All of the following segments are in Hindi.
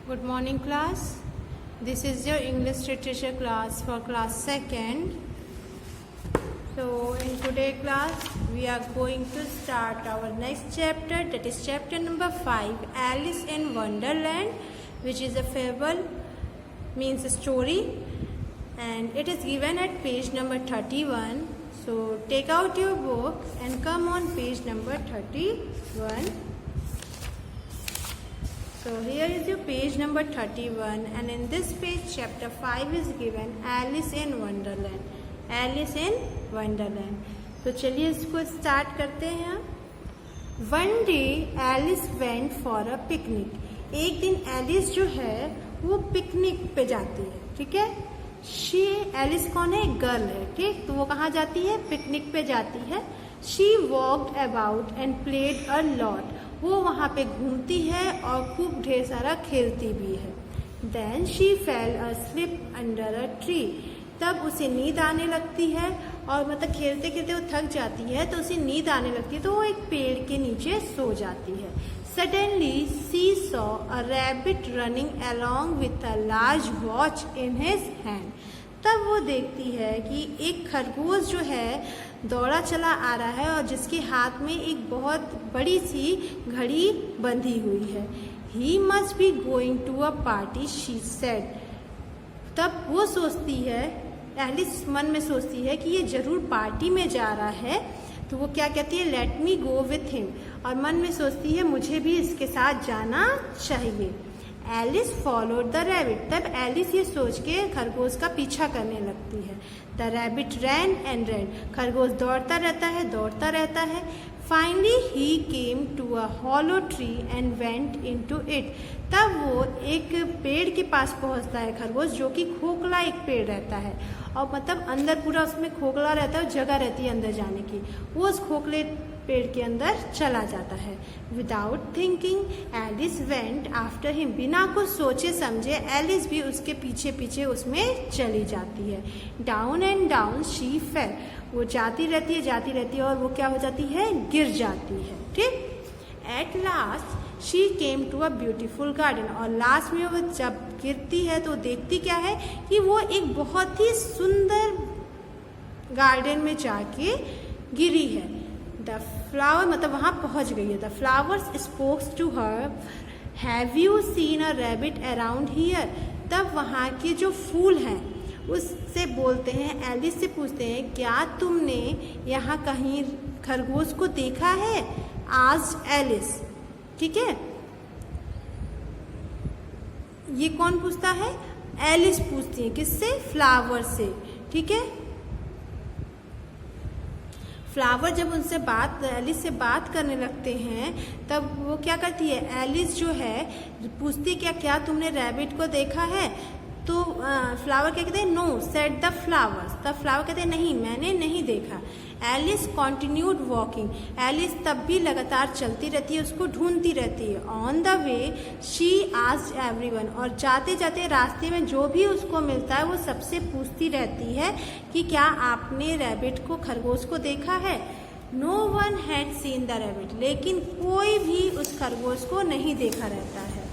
Good morning class. This is your English literature class for class 2nd. So in today's class we are going to start our next chapter, that is chapter number 5, Alice in Wonderland, which is a fable, means a story, and it is given at page number 31. So take out your book and come on page number 31. So here is your page number 31, and in this page chapter 5 is given Alice in Wonderland. Alice in Wonderland. तो चलिए इसको स्टार्ट करते हैं. One day Alice went for a picnic. एक दिन एलिस जो है वो पिकनिक पे जाती है. ठीक है. एलिस कौन है? गर्ल है. ठीक. तो वो कहाँ जाती है? पिकनिक पे जाती है. She walked about and played a lot. वो वहाँ पे घूमती है और खूब ढेर सारा खेलती भी है. Then she fell asleep under a tree. तब उसे नींद आने लगती है और मतलब खेलते खेलते वो थक जाती है तो उसे नींद आने लगती है तो वो एक पेड़ के नीचे सो जाती है. Suddenly she saw a rabbit running along with a large watch in his hand. तब वो देखती है कि एक खरगोश जो है दौड़ा चला आ रहा है और जिसके हाथ में एक बहुत बड़ी सी घड़ी बंधी हुई है. He must be going to a party, she said. तब वो सोचती है, एलिस मन में सोचती है कि ये जरूर पार्टी में जा रहा है. तो वो क्या कहती है? Let me go with him. और मन में सोचती है मुझे भी इसके साथ जाना चाहिए. Alice followed the rabbit. तब एलिस ये सोच के खरगोश का पीछा करने लगती है. The rabbit ran and ran. खरगोश दौड़ता रहता है, दौड़ता रहता है. Finally he came to a hollow tree and went into it. तब वो एक पेड़ के पास पहुंचता है खरगोश, जो कि खोखला एक पेड़ रहता है और मतलब अंदर पूरा उसमें खोखला रहता है, जगह रहती है अंदर जाने की. वो उस खोखले पेड़ के अंदर चला जाता है. Without thinking Alice went after him. बिना कुछ सोचे समझे एलिस भी उसके पीछे पीछे उसमें चली जाती है. Down and down she fail. वो जाती रहती है और वो क्या हो जाती है? गिर जाती है. ठीक. At last she came to a beautiful garden. और लास्ट में वो जब गिरती है तो देखती क्या है कि वो एक बहुत ही सुंदर गार्डन में जाके गिरी है. द फ्लावर मतलब वहाँ पहुँच गई है. The flowers spokes to her. Have you seen a rabbit around here. तब वहाँ के जो फूल हैं उससे बोलते हैं, एलिस से पूछते हैं, क्या तुमने यहाँ कहीं खरगोश को देखा है? Asked Alice. ठीक है. ये कौन पूछता है? एलिस पूछती है. किससे? फ्लावर से. ठीक है. फ्लावर जब उनसे एलिस से बात करने लगते हैं तब वो क्या करती है? एलिस जो है पूछती क्या तुमने रैबिट को देखा है? तो फ्लावर क्या कहते हैं? No said the flowers. तब फ्लावर कहते हैं नहीं, मैंने नहीं देखा. Alice continued walking. एलिस तब भी लगातार चलती रहती है, उसको ढूंढती रहती है. On the way she asked everyone. और जाते जाते रास्ते में जो भी उसको मिलता है वो सबसे पूछती रहती है कि क्या आपने रैबिट को, खरगोश को देखा है? No one had seen the rabbit. लेकिन कोई भी उस खरगोश को नहीं देखा रहता है.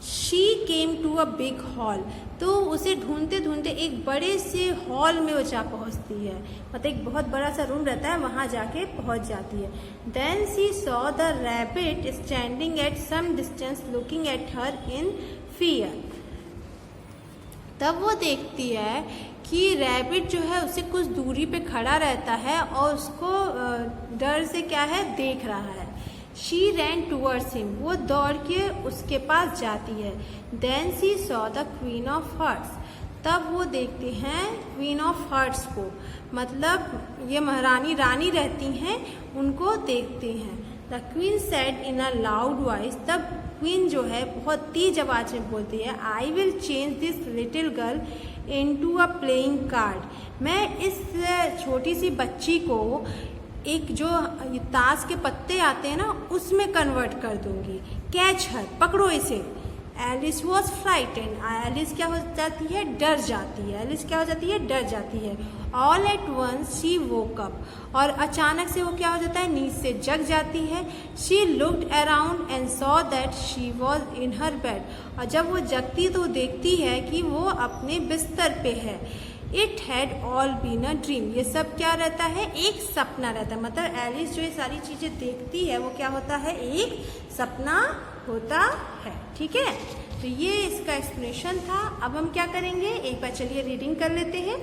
She came to a big hall. तो उसे ढूंढते ढूंढते एक बड़े से हॉल में वो जा पहुंचती है. मतलब एक बहुत बड़ा सा रूम रहता है, वहां जाके पहुंच जाती है. Then she saw the rabbit standing at some distance looking at her in fear. तब वो देखती है कि रैबिट जो है उसे कुछ दूरी पे खड़ा रहता है और उसको डर से क्या है? देख रहा है. She ran towards him. वो दौड़ के उसके पास जाती है. Then she saw the Queen of Hearts. तब वो देखते हैं Queen of Hearts को, मतलब ये महारानी रानी रहती हैं, उनको देखते हैं. The Queen said in a loud voice. तब क्वीन जो है बहुत तेज आवाज में बोलती है, I will change this little girl into a playing card. मैं इस छोटी सी बच्ची को एक जो ताश के पत्ते आते हैं ना उसमें कन्वर्ट कर दूंगी. Catch her. पकड़ो इसे. एलिस वॉज फ्राइटेंड, एलिस क्या हो जाती है, डर जाती है, एलिस क्या हो जाती है, डर जाती है। All at once she woke up, और अचानक से वो क्या हो जाता है, नींद से जग जाती है। She looked around and saw that she was in her bed, और जब वो जगती तो देखती है कि वो अपने बिस्तर पे है। It had all been a dream, ये सब क्या रहता है, एक सपना रहता है। मतलब एलिस जो ये सारी चीज़ें देखती है वो क्या होता है, एक सपना होता है। ठीक है, तो ये इसका एक्सप्लेनेशन था। अब हम क्या करेंगे, एक बार चलिए रीडिंग कर लेते हैं,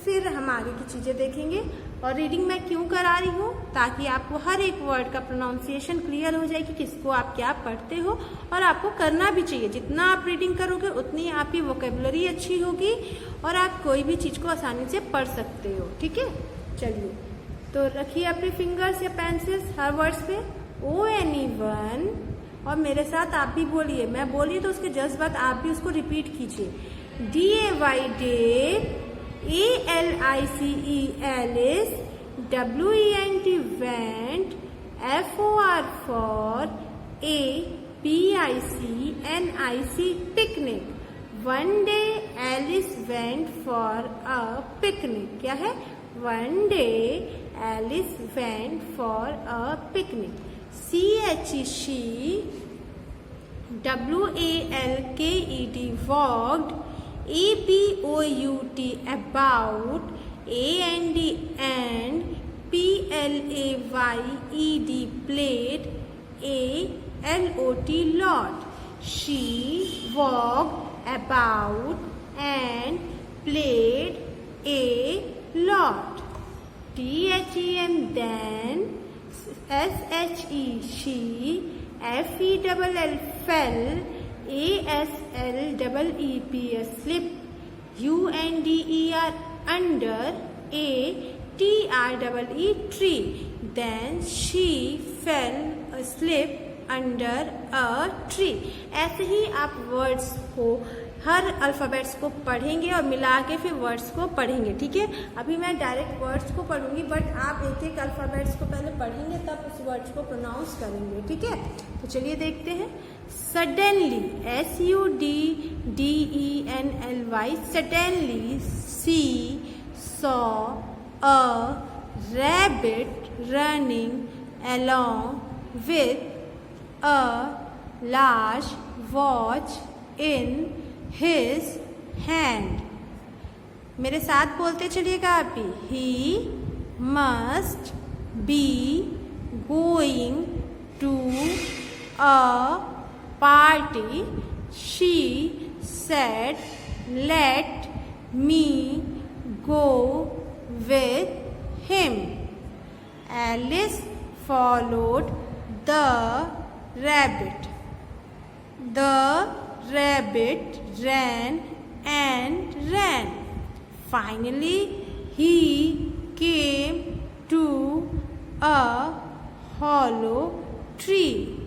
फिर हम आगे की चीज़ें देखेंगे। और रीडिंग मैं क्यों करा रही हूँ, ताकि आपको हर एक वर्ड का प्रोनाउंसिएशन क्लियर हो जाए कि किसको आप क्या पढ़ते हो, और आपको करना भी चाहिए। जितना आप रीडिंग करोगे उतनी आपकी वोकेबुलरी अच्छी होगी और आप कोई भी चीज़ को आसानी से पढ़ सकते हो। ठीक है, चलिए तो रखिए अपनी फिंगर्स या पेंसिल्स हर वर्ड्स पे। ONE1, और मेरे साथ आप भी बोलिए, मैं बोलिए तो उसके जस्ट बाद आप भी उसको रिपीट कीजिए। DAY day, ALICE Alice, WENT went, FOR for, APIC NIC picnic. One day Alice went for a picnic, क्या है, one day Alice went for a picnic. CHE she, WALKED walked, ABOUT about, AND and, PLAYED played, ALOT lot. She walked about and played a lot. THEM then, SHE she, FELL fell, ASLEEP slip, UNDER under, ATREE tree. Then she fell asleep under a tree. ऐसे ही आप वर्ड्स को, हर अल्फ़ाबेट्स को पढ़ेंगे और मिला के फिर वर्ड्स को पढ़ेंगे। ठीक है, अभी मैं डायरेक्ट वर्ड्स को पढ़ूंगी, बट आप एक एक अल्फ़ाबेट्स को पहले पढ़ेंगे तब उस वर्ड्स को प्रोनाउंस करेंगे। ठीक है, तो चलिए देखते हैं। Suddenly, SUDDENLY, suddenly, she saw a rabbit running along with a large watch in his hand. मेरे साथ बोलते चलिएगा आप भी। He must be going to a party. She said, let me go with him. Alice followed the rabbit. The rabbit ran and ran. Finally, he came to a hollow tree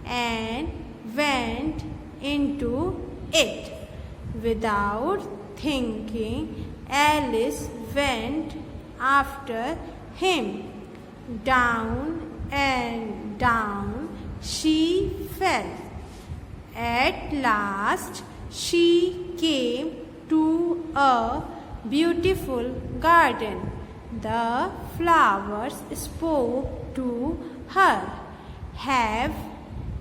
and went into it. Without thinking, Alice went after him. Down and down she fell. At last she came to a beautiful garden. The flowers spoke to her. Have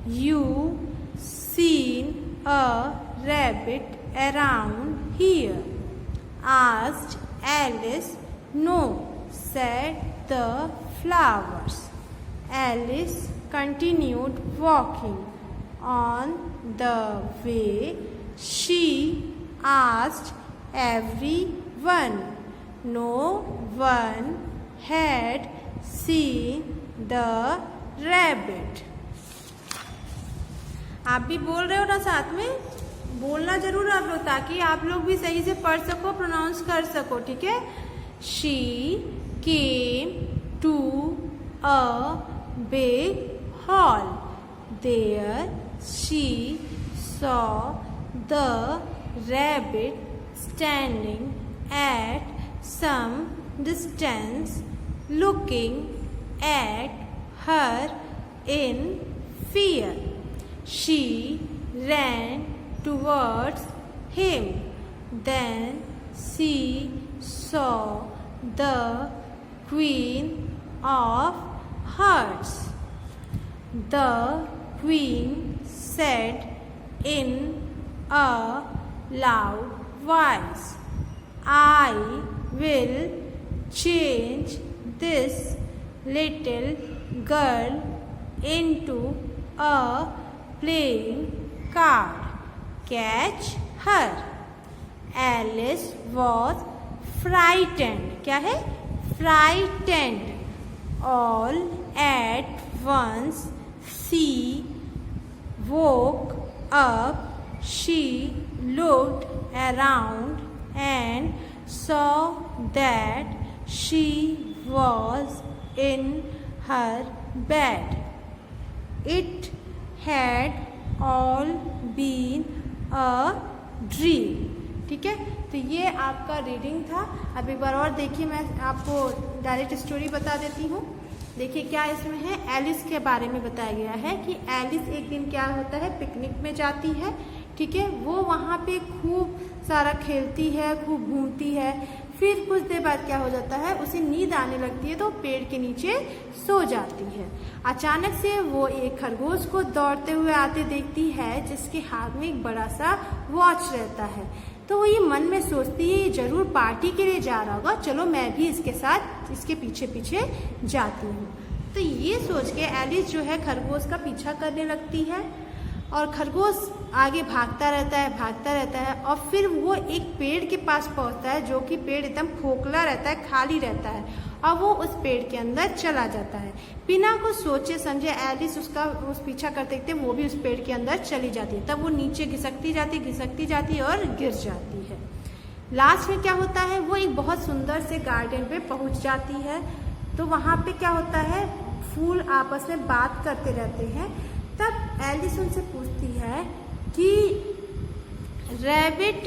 you seen a rabbit around here? Asked Alice. No, said the flowers. Alice continued walking. On the way, she asked everyone. No one had seen the rabbit. आप भी बोल रहे हो ना, साथ में बोलना जरूर आप लोग, ताकि आप लोग भी सही से पढ़ सको, प्रोनाउंस कर सको। ठीक है। She came to a big hall. There she saw the rabbit standing at some distance, looking at her in fear. She ran towards him. Then she saw the Queen of Hearts. The Queen said in a loud voice, I will change this little girl into a playing card. Catch her. Alice was frightened. क्या है? Frightened. All at once she woke up. She looked around and saw that she was in her bed. It had all been a dream. ठीक है, तो ये आपका रीडिंग था। अब एक बार और देखिए, मैं आपको डायरेक्ट स्टोरी बता देती हूँ। देखिए क्या इसमें है, एलिस के बारे में बताया गया है कि एलिस एक दिन क्या होता है, पिकनिक में जाती है। ठीक है, वो वहाँ पे खूब सारा खेलती है, खूब घूमती है। फिर कुछ देर बाद क्या हो जाता है, उसे नींद आने लगती है तो पेड़ के नीचे सो जाती है। अचानक से वो एक खरगोश को दौड़ते हुए आते देखती है, जिसके हाथ में एक बड़ा सा वॉच रहता है। तो वो ये मन में सोचती है, ये जरूर पार्टी के लिए जा रहा होगा, चलो मैं भी इसके साथ इसके पीछे पीछे जाती हूँ। तो ये सोच के एलिस जो है खरगोश का पीछा करने लगती है और खरगोश आगे भागता रहता है और फिर वो एक पेड़ के पास पहुंचता है, जो कि पेड़ एकदम खोखला रहता है, खाली रहता है, और वो उस पेड़ के अंदर चला जाता है। बिना कुछ सोचे समझे एलिस उसका पीछा करते देखते वो भी उस पेड़ के अंदर चली जाती है। तब वो नीचे घिसकती जाती है और गिर जाती है। लास्ट में क्या होता है, वो एक बहुत सुंदर से गार्डन पे पहुंच जाती है। तो वहाँ पे क्या होता है, फूल आपस में बात करते रहते हैं। तब एलिस उनसे पूछती है कि रैबिट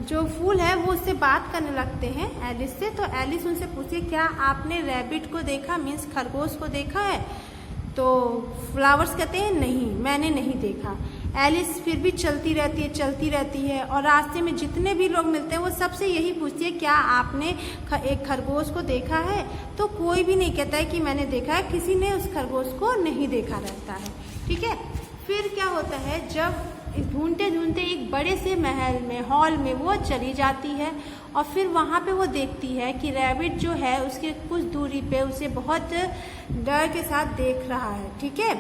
जो फूल है वो उससे बात करने लगते हैं एलिस से। तो एलिस उनसे पूछती है, क्या आपने रैबिट को देखा, मीन्स खरगोश को देखा है? तो फ्लावर्स कहते हैं, नहीं, मैंने नहीं देखा। एलिस फिर भी चलती रहती है और रास्ते में जितने भी लोग मिलते हैं वो सबसे यही पूछती है, क्या आपने एक खरगोश को देखा है? तो कोई भी नहीं कहता है कि मैंने देखा है, किसी ने उस खरगोश को नहीं देखा रहता है। ठीक है, फिर क्या होता है, जब ढूंढते एक बड़े से महल में, हॉल में वो चली जाती है और फिर वहाँ पे वो देखती है कि रैबिट जो है उसके कुछ दूरी पे उसे बहुत डर के साथ देख रहा है। ठीक है,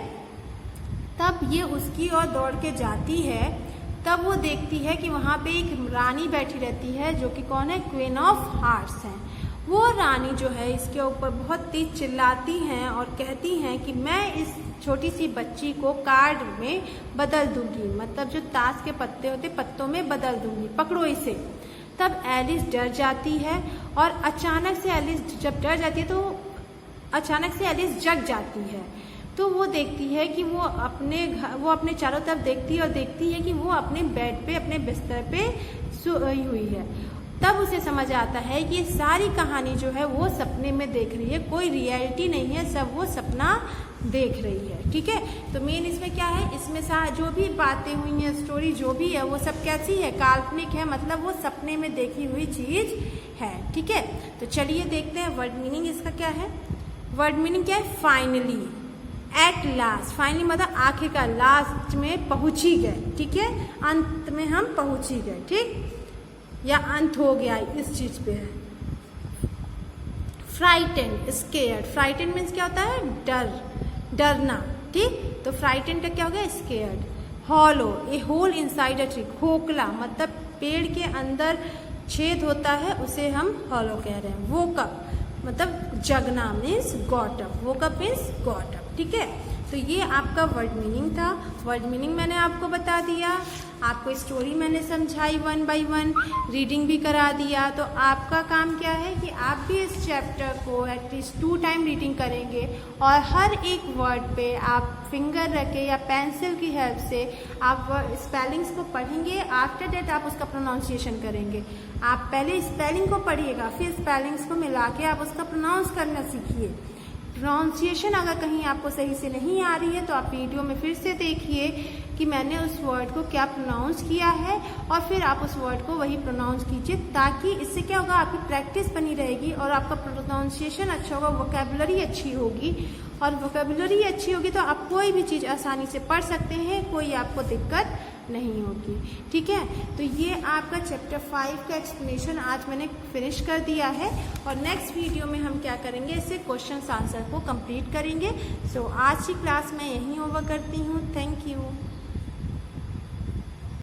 तब ये उसकी ओर दौड़ के जाती है। तब वो देखती है कि वहाँ पे एक रानी बैठी रहती है, जो कि कौन है, क्वीन ऑफ हार्ट्स है। वो रानी जो है इसके ऊपर बहुत तेज चिल्लाती हैं और कहती हैं कि मैं इस छोटी सी बच्ची को कार्ड में बदल दूंगी, मतलब जो ताश के पत्ते होते पत्तों में बदल दूंगी, पकड़ो इसे। तब एलिस डर जाती है और अचानक से एलिस जब डर जाती है तो अचानक से एलिस जग जाती है। तो वो देखती है कि वो अपने चारों तरफ देखती है और देखती है कि वो अपने बेड पे, अपने बिस्तर पे सोई हुई है। तब उसे समझ आता है कि ये सारी कहानी जो है वो सपने में देख रही है, कोई रियलिटी नहीं है, सब वो सपना देख रही है। ठीक है, तो मेन इसमें क्या है, इसमें जो भी बातें हुई हैं, स्टोरी जो भी है वो सब कैसी है, काल्पनिक है, मतलब वो सपने में देखी हुई चीज है। ठीक है, तो चलिए देखते हैं वर्ड मीनिंग इसका क्या है। वर्ड मीनिंग क्या है, फाइनली, एट लास्ट। फाइनली मतलब आखिरकार, लास्ट में पहुंची गए। ठीक है, अंत में हम पहुंची गए। ठीक, या अंत हो गया इस चीज पे है। Frightened, scared. फ्राइटेंड मीन्स क्या होता है, डरना। ठीक, तो फ्राइटेंड का क्या हो गया, scared. Hollow, a hole inside a tree. खोखला मतलब पेड़ के अंदर छेद होता है, उसे हम हॉलो कह रहे हैं। वोकअप मतलब जगना, means got up. Woke up means got up. ठीक है, तो ये आपका वर्ड मीनिंग था। वर्ड मीनिंग मैंने आपको बता दिया, आपको स्टोरी मैंने समझाई 1 बाय 1, रीडिंग भी करा दिया। तो आपका काम क्या है कि आप भी इस चैप्टर को एटलीस्ट 2 टाइम रीडिंग करेंगे और हर एक वर्ड पे आप फिंगर रखे या पेंसिल की हेल्प से आप स्पेलिंग्स को पढ़ेंगे। आफ्टर दैट आप उसका प्रोनाउंसिएशन करेंगे। आप पहले स्पेलिंग को पढ़िएगा, फिर स्पेलिंग्स को मिला के आप उसका प्रोनाउंस करना सीखिए। प्रोनाउंसिएशन अगर कहीं आपको सही से नहीं आ रही है तो आप वीडियो में फिर से देखिए, कि मैंने उस वर्ड को क्या प्रोनाउंस किया है, और फिर आप उस वर्ड को वही प्रोनाउंस कीजिए, ताकि इससे क्या होगा, आपकी प्रैक्टिस बनी रहेगी और आपका प्रोनाउंसिएशन अच्छा होगा, वोकेबुलरी अच्छी होगी। और वोकेबुलरी अच्छी होगी तो आप कोई भी चीज़ आसानी से पढ़ सकते हैं, कोई आपको दिक्कत नहीं होगी। ठीक है, तो ये आपका चैप्टर 5 का एक्सप्लेनेशन आज मैंने फिनिश कर दिया है, और नेक्स्ट वीडियो में हम क्या करेंगे, इससे क्वेश्चन आंसर को कंप्लीट करेंगे। सो आज की क्लास मैं यहीं ओवर करती हूँ। Thank you.